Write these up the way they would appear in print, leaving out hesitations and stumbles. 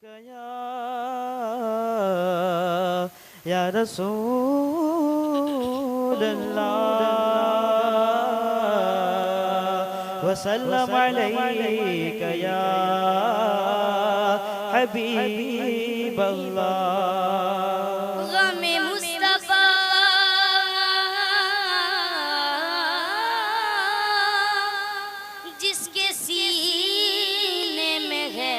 یا رسول اللہ وسلم علیک یا حبیب اللہ غم مصطفیٰ جس کے سینے میں ہے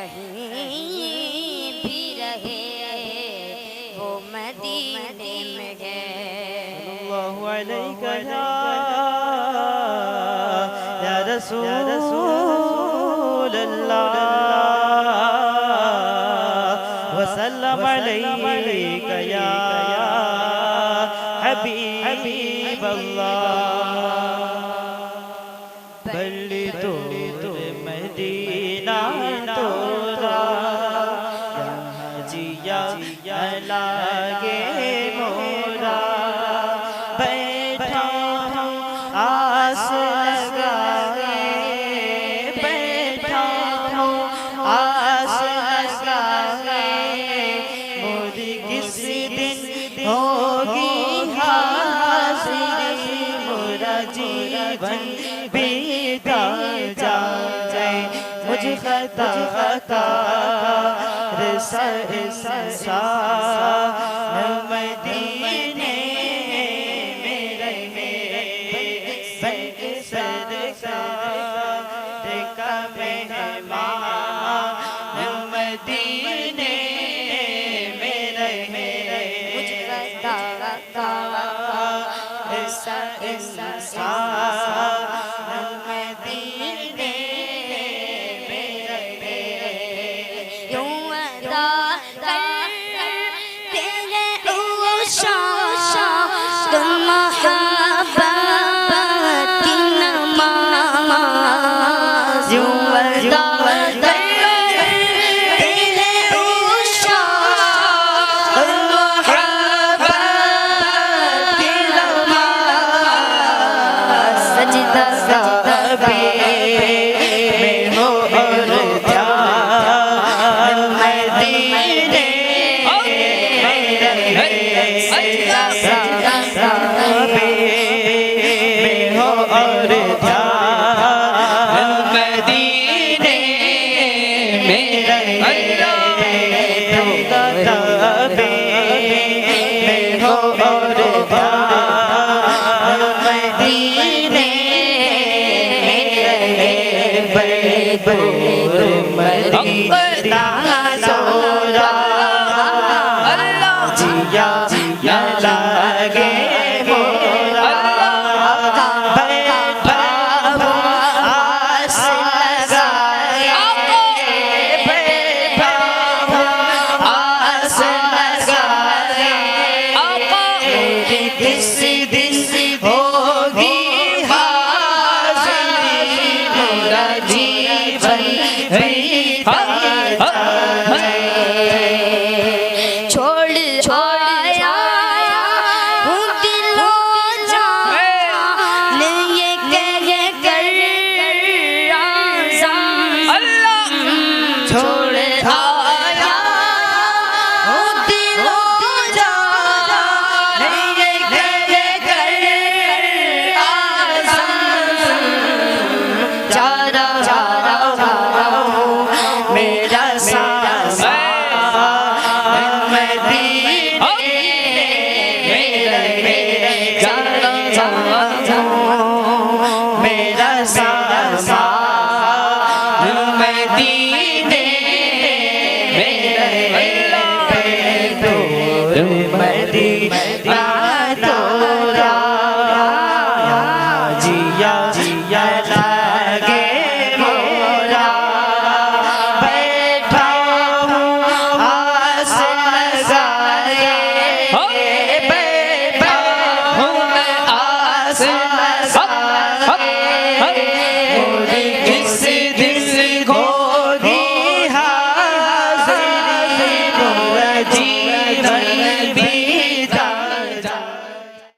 کہیں بھی رہے وہ مدینے میں ہے اللہ علیک یا رسول اللہ وسلم علیک یا حبیب اللہ بلی تو مدینہ تورا جیا لگے مورا بیٹھا ہوں آس لگائے بیٹھا ہوں آس لگائے مودی کس دن ہوگی حاضری مورا جیون بیتا جائے مجھ خطا رسا مدینے میں رہے بن سرکار کا مہمان مدینے میں رہے مجھ خطا رسا مدینے میں رہے یوں ادا کرتے ہیں عشاق محبت کی نماز یوں ادا کرتے ہیں عشاق محبت کی نماز سجدہ میں ہو اور دھیان مدینے میں رہے میں ہو اور دھیان مدینے میں رہے میں ہو اور دھیان مدینے بیتور مدینہ سورا جیا لگے مورا بیٹھا ہوں آس لگائے بیٹھا ہوں آس لگائے کس دن ہوگی حاضری مورا جیون بیتا جائے چھوڑ آیا ہوں دل و جان یہ کہہ کر آزم چھوڑ آیا ہوں دل و جان یہ کہہ کر آزم جا رہا ہوں میرا سایہ مدینے میں رہے جا رہا ہوں میرا سایہ مدینے میں رہے بیتور مدینہ تورا جیا لگے مورا بیٹھا ہوں آس لگائے بیٹھا ہوں آس